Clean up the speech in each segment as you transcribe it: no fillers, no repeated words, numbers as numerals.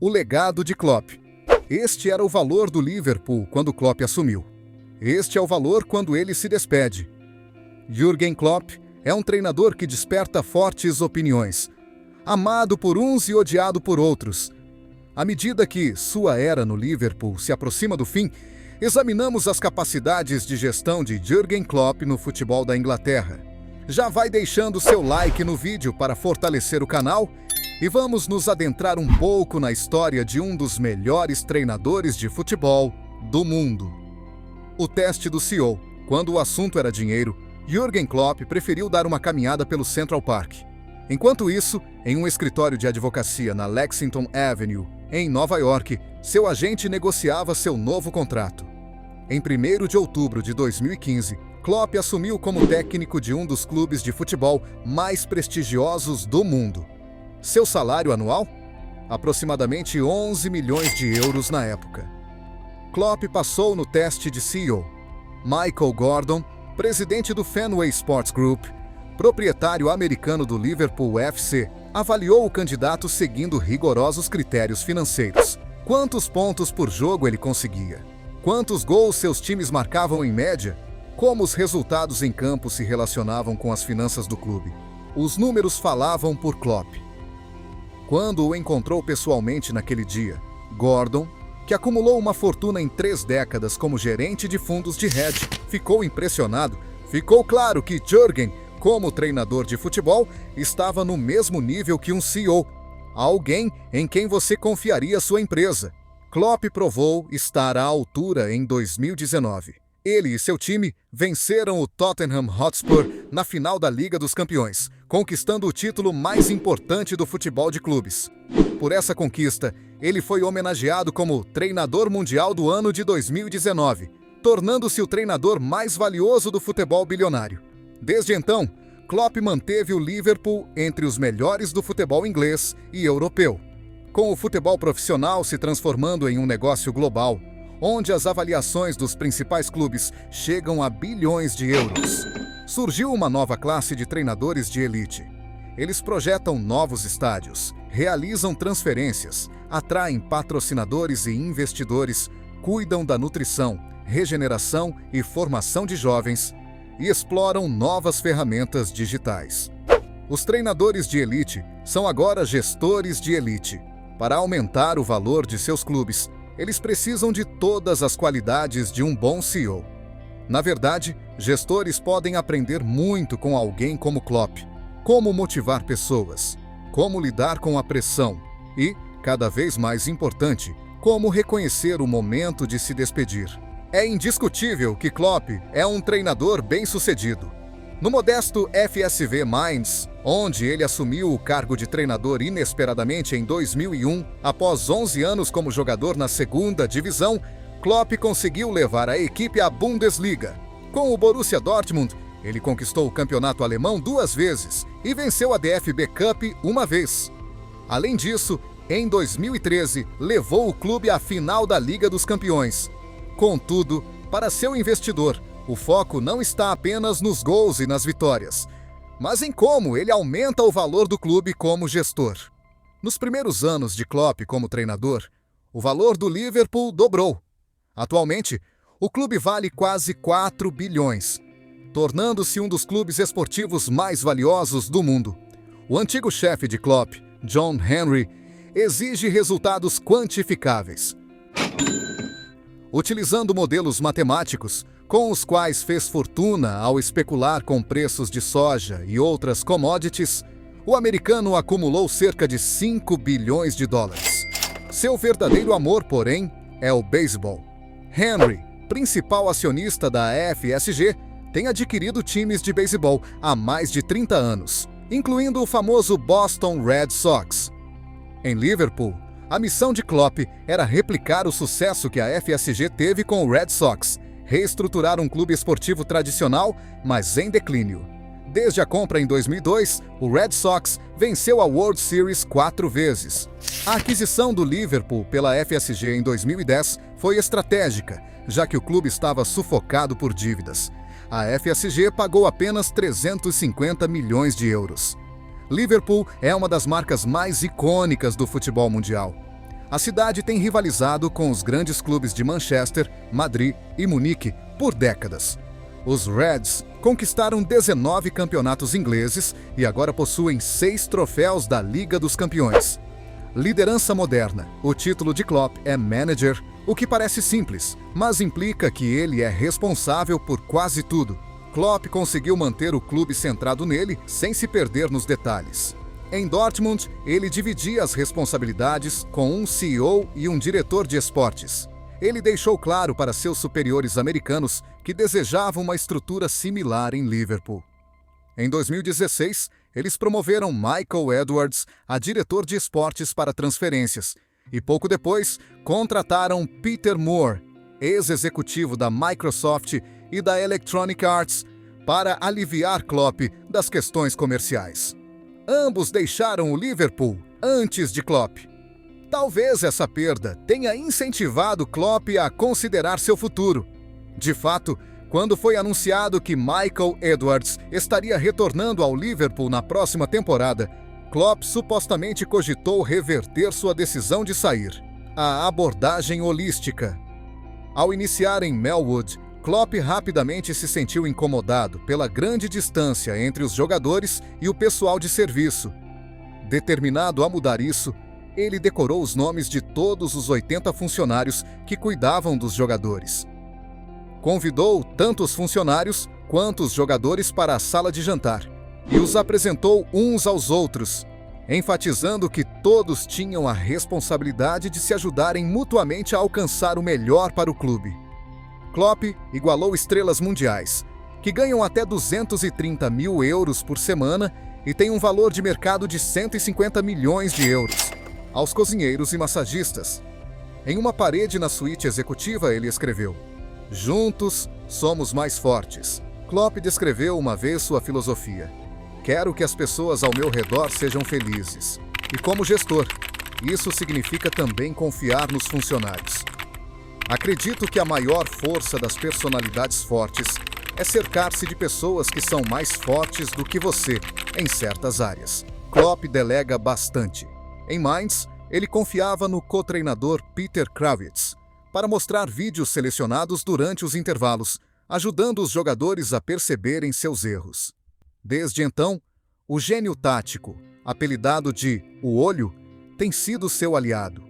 O legado de Klopp. Este era o valor do Liverpool quando Klopp assumiu. Este é o valor quando ele se despede. Jürgen Klopp é um treinador que desperta fortes opiniões, amado por uns e odiado por outros. À medida que sua era no Liverpool se aproxima do fim, examinamos as capacidades de gestão de Jürgen Klopp no futebol da Inglaterra. Já vai deixando seu like no vídeo para fortalecer o canal e vamos nos adentrar um pouco na história de um dos melhores treinadores de futebol do mundo. O teste do CEO. Quando o assunto era dinheiro, Jürgen Klopp preferiu dar uma caminhada pelo Central Park. Enquanto isso, em um escritório de advocacia na Lexington Avenue, em Nova York, seu agente negociava seu novo contrato. Em 1º de outubro de 2015, Klopp assumiu como técnico de um dos clubes de futebol mais prestigiosos do mundo. Seu salário anual? Aproximadamente 11 milhões de euros na época. Klopp passou no teste de CEO. Michael Gordon, presidente do Fenway Sports Group, proprietário americano do Liverpool FC, avaliou o candidato seguindo rigorosos critérios financeiros. Quantos pontos por jogo ele conseguia? Quantos gols seus times marcavam em média? Como os resultados em campo se relacionavam com as finanças do clube? Os números falavam por Klopp. Quando o encontrou pessoalmente naquele dia, Gordon, que acumulou uma fortuna em 3 décadas como gerente de fundos de hedge, ficou impressionado. Ficou claro que Jürgen, como treinador de futebol, estava no mesmo nível que um CEO, alguém em quem você confiaria sua empresa. Klopp provou estar à altura em 2019. Ele e seu time venceram o Tottenham Hotspur na final da Liga dos Campeões, conquistando o título mais importante do futebol de clubes. Por essa conquista, ele foi homenageado como Treinador Mundial do ano de 2019, tornando-se o treinador mais valioso do futebol bilionário. Desde então, Klopp manteve o Liverpool entre os melhores do futebol inglês e europeu. Com o futebol profissional se transformando em um negócio global, onde as avaliações dos principais clubes chegam a bilhões de euros, surgiu uma nova classe de treinadores de elite. Eles projetam novos estádios, realizam transferências, atraem patrocinadores e investidores, cuidam da nutrição, regeneração e formação de jovens e exploram novas ferramentas digitais. Os treinadores de elite são agora gestores de elite. Para aumentar o valor de seus clubes, eles precisam de todas as qualidades de um bom CEO. Na verdade, gestores podem aprender muito com alguém como Klopp. Como motivar pessoas, como lidar com a pressão e, cada vez mais importante, como reconhecer o momento de se despedir. É indiscutível que Klopp é um treinador bem-sucedido. No modesto FSV Mainz, onde ele assumiu o cargo de treinador inesperadamente em 2001, após 11 anos como jogador na 2ª divisão, Klopp conseguiu levar a equipe à Bundesliga. Com o Borussia Dortmund, ele conquistou o campeonato alemão 2 vezes e venceu a DFB Cup 1 vez. Além disso, em 2013, levou o clube à final da Liga dos Campeões. Contudo, para seu investidor, o foco não está apenas nos gols e nas vitórias, mas em como ele aumenta o valor do clube como gestor. Nos primeiros anos de Klopp como treinador, o valor do Liverpool dobrou. Atualmente, o clube vale quase 4 bilhões, tornando-se um dos clubes esportivos mais valiosos do mundo. O antigo chefe de Klopp, John Henry, exige resultados quantificáveis. Utilizando modelos matemáticos, com os quais fez fortuna ao especular com preços de soja e outras commodities, o americano acumulou cerca de 5 bilhões de dólares. Seu verdadeiro amor, porém, é o beisebol. Henry, principal acionista da FSG, tem adquirido times de beisebol há mais de 30 anos, incluindo o famoso Boston Red Sox. Em Liverpool, a missão de Klopp era replicar o sucesso que a FSG teve com o Red Sox, reestruturar um clube esportivo tradicional, mas em declínio. Desde a compra em 2002, o Red Sox venceu a World Series 4 vezes. A aquisição do Liverpool pela FSG em 2010 foi estratégica, já que o clube estava sufocado por dívidas. A FSG pagou apenas 350 milhões de euros. Liverpool é uma das marcas mais icônicas do futebol mundial. A cidade tem rivalizado com os grandes clubes de Manchester, Madrid e Munique por décadas. Os Reds conquistaram 19 campeonatos ingleses e agora possuem 6 troféus da Liga dos Campeões. Liderança moderna. O título de Klopp é manager, o que parece simples, mas implica que ele é responsável por quase tudo. Klopp conseguiu manter o clube centrado nele sem se perder nos detalhes. Em Dortmund, ele dividia as responsabilidades com um CEO e um diretor de esportes. Ele deixou claro para seus superiores americanos que desejava uma estrutura similar em Liverpool. Em 2016, eles promoveram Michael Edwards a diretor de esportes para transferências e pouco depois contrataram Peter Moore, ex-executivo da Microsoft e da Electronic Arts, para aliviar Klopp das questões comerciais. Ambos deixaram o Liverpool antes de Klopp. Talvez essa perda tenha incentivado Klopp a considerar seu futuro. De fato, quando foi anunciado que Michael Edwards estaria retornando ao Liverpool na próxima temporada, Klopp supostamente cogitou reverter sua decisão de sair. A abordagem holística. Ao iniciar em Melwood, Klopp rapidamente se sentiu incomodado pela grande distância entre os jogadores e o pessoal de serviço. Determinado a mudar isso, ele decorou os nomes de todos os 80 funcionários que cuidavam dos jogadores. Convidou tanto os funcionários quanto os jogadores para a sala de jantar e os apresentou uns aos outros, enfatizando que todos tinham a responsabilidade de se ajudarem mutuamente a alcançar o melhor para o clube. Klopp igualou estrelas mundiais, que ganham até 230 mil euros por semana e têm um valor de mercado de 150 milhões de euros, aos cozinheiros e massagistas. Em uma parede na suíte executiva, ele escreveu: "Juntos somos mais fortes." Klopp descreveu uma vez sua filosofia: "Quero que as pessoas ao meu redor sejam felizes." E como gestor, isso significa também confiar nos funcionários. Acredito que a maior força das personalidades fortes é cercar-se de pessoas que são mais fortes do que você em certas áreas. Klopp delega bastante. Em Mainz, ele confiava no co-treinador Peter Krawietz para mostrar vídeos selecionados durante os intervalos, ajudando os jogadores a perceberem seus erros. Desde então, o gênio tático, apelidado de "O Olho", tem sido seu aliado.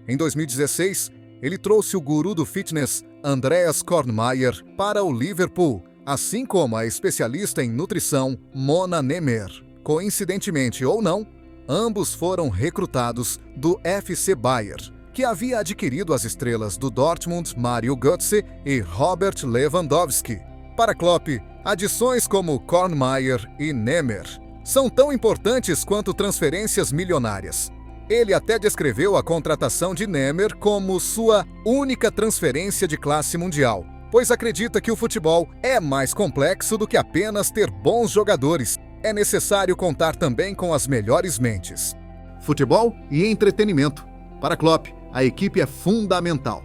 Em 2016, ele trouxe o guru do fitness, Andreas Kornmeier, para o Liverpool, assim como a especialista em nutrição, Mona Nemer. Coincidentemente ou não, ambos foram recrutados do FC Bayern, que havia adquirido as estrelas do Dortmund, Mario Götze e Robert Lewandowski. Para Klopp, adições como Kornmeier e Nemer são tão importantes quanto transferências milionárias. Ele até descreveu a contratação de Nemer como sua única transferência de classe mundial, pois acredita que o futebol é mais complexo do que apenas ter bons jogadores. É necessário contar também com as melhores mentes. Futebol e entretenimento. Para Klopp, a equipe é fundamental.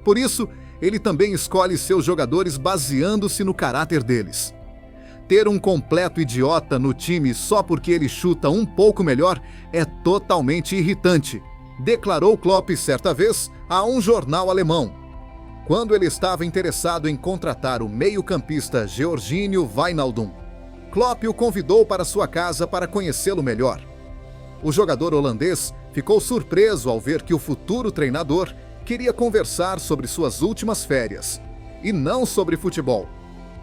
Por isso, ele também escolhe seus jogadores baseando-se no caráter deles. Ter um completo idiota no time só porque ele chuta um pouco melhor é totalmente irritante, declarou Klopp certa vez a um jornal alemão. Quando ele estava interessado em contratar o meio-campista Georginio Wijnaldum, Klopp o convidou para sua casa para conhecê-lo melhor. O jogador holandês ficou surpreso ao ver que o futuro treinador queria conversar sobre suas últimas férias, e não sobre futebol.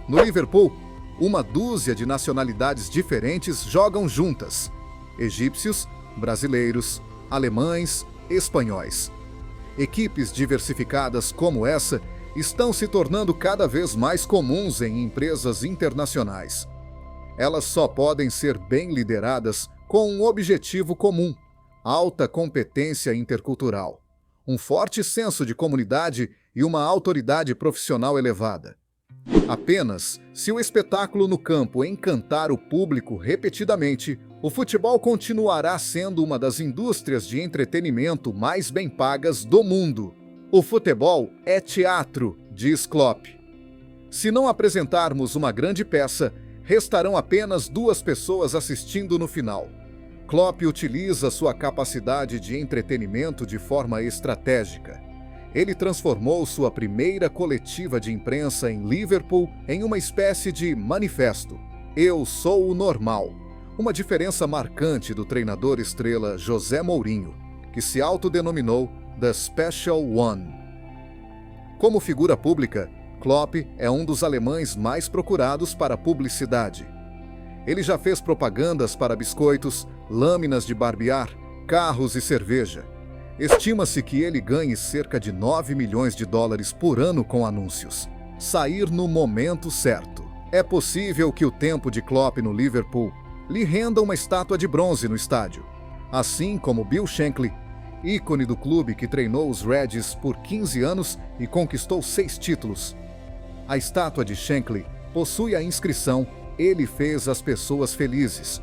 No Liverpool, uma dúzia de nacionalidades diferentes jogam juntas: egípcios, brasileiros, alemães, espanhóis. Equipes diversificadas como essa estão se tornando cada vez mais comuns em empresas internacionais. Elas só podem ser bem lideradas com um objetivo comum: alta competência intercultural, um forte senso de comunidade e uma autoridade profissional elevada. Apenas se o espetáculo no campo encantar o público repetidamente, o futebol continuará sendo uma das indústrias de entretenimento mais bem pagas do mundo. O futebol é teatro, diz Klopp. Se não apresentarmos uma grande peça, restarão apenas 2 pessoas assistindo no final. Klopp utiliza sua capacidade de entretenimento de forma estratégica. Ele transformou sua primeira coletiva de imprensa em Liverpool em uma espécie de manifesto. Eu sou o normal. Uma diferença marcante do treinador estrela José Mourinho, que se autodenominou The Special One. Como figura pública, Klopp é um dos alemães mais procurados para publicidade. Ele já fez propagandas para biscoitos, lâminas de barbear, carros e cerveja. Estima-se que ele ganhe cerca de 9 milhões de dólares por ano com anúncios. Sair no momento certo. É possível que o tempo de Klopp no Liverpool lhe renda uma estátua de bronze no estádio, assim como Bill Shankly, ícone do clube que treinou os Reds por 15 anos e conquistou 6 títulos. A estátua de Shankly possui a inscrição "Ele fez as pessoas felizes".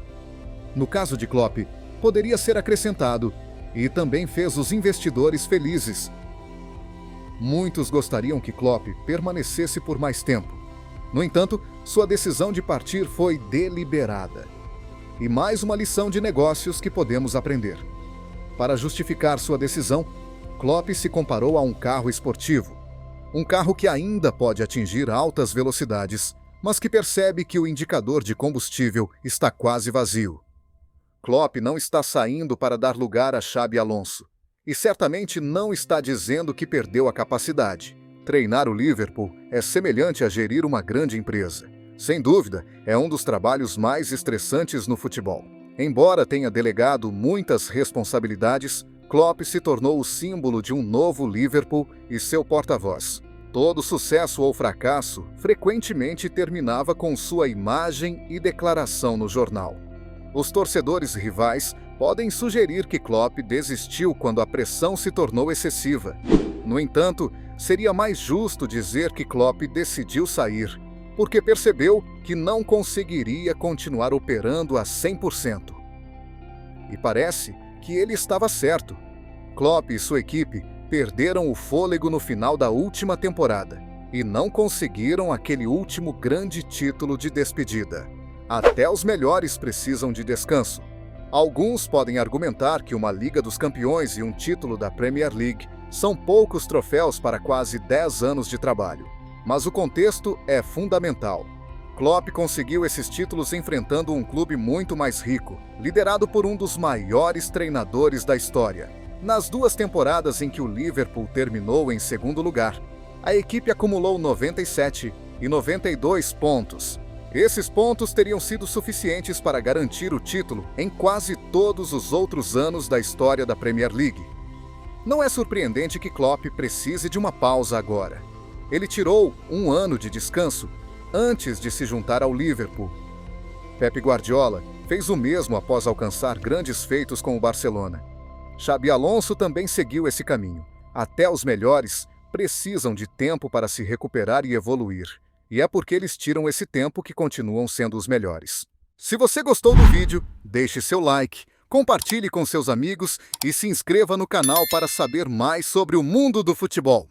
No caso de Klopp, poderia ser acrescentado "E também fez os investidores felizes". Muitos gostariam que Klopp permanecesse por mais tempo. No entanto, sua decisão de partir foi deliberada. E mais uma lição de negócios que podemos aprender. Para justificar sua decisão, Klopp se comparou a um carro esportivo. Um carro que ainda pode atingir altas velocidades, mas que percebe que o indicador de combustível está quase vazio. Klopp não está saindo para dar lugar a Xabi Alonso. E certamente não está dizendo que perdeu a capacidade. Treinar o Liverpool é semelhante a gerir uma grande empresa. Sem dúvida, é um dos trabalhos mais estressantes no futebol. Embora tenha delegado muitas responsabilidades, Klopp se tornou o símbolo de um novo Liverpool e seu porta-voz. Todo sucesso ou fracasso frequentemente terminava com sua imagem e declaração no jornal. Os torcedores rivais podem sugerir que Klopp desistiu quando a pressão se tornou excessiva. No entanto, seria mais justo dizer que Klopp decidiu sair, porque percebeu que não conseguiria continuar operando a 100%. E parece que ele estava certo. Klopp e sua equipe perderam o fôlego no final da última temporada e não conseguiram aquele último grande título de despedida. Até os melhores precisam de descanso. Alguns podem argumentar que uma Liga dos Campeões e um título da Premier League são poucos troféus para quase 10 anos de trabalho. Mas o contexto é fundamental. Klopp conseguiu esses títulos enfrentando um clube muito mais rico, liderado por um dos maiores treinadores da história. Nas 2 temporadas em que o Liverpool terminou em segundo lugar, a equipe acumulou 97 e 92 pontos. Esses pontos teriam sido suficientes para garantir o título em quase todos os outros anos da história da Premier League. Não é surpreendente que Klopp precise de uma pausa agora. Ele tirou 1 ano de descanso antes de se juntar ao Liverpool. Pep Guardiola fez o mesmo após alcançar grandes feitos com o Barcelona. Xabi Alonso também seguiu esse caminho. Até os melhores precisam de tempo para se recuperar e evoluir. E é porque eles tiram esse tempo que continuam sendo os melhores. Se você gostou do vídeo, deixe seu like, compartilhe com seus amigos e se inscreva no canal para saber mais sobre o mundo do futebol.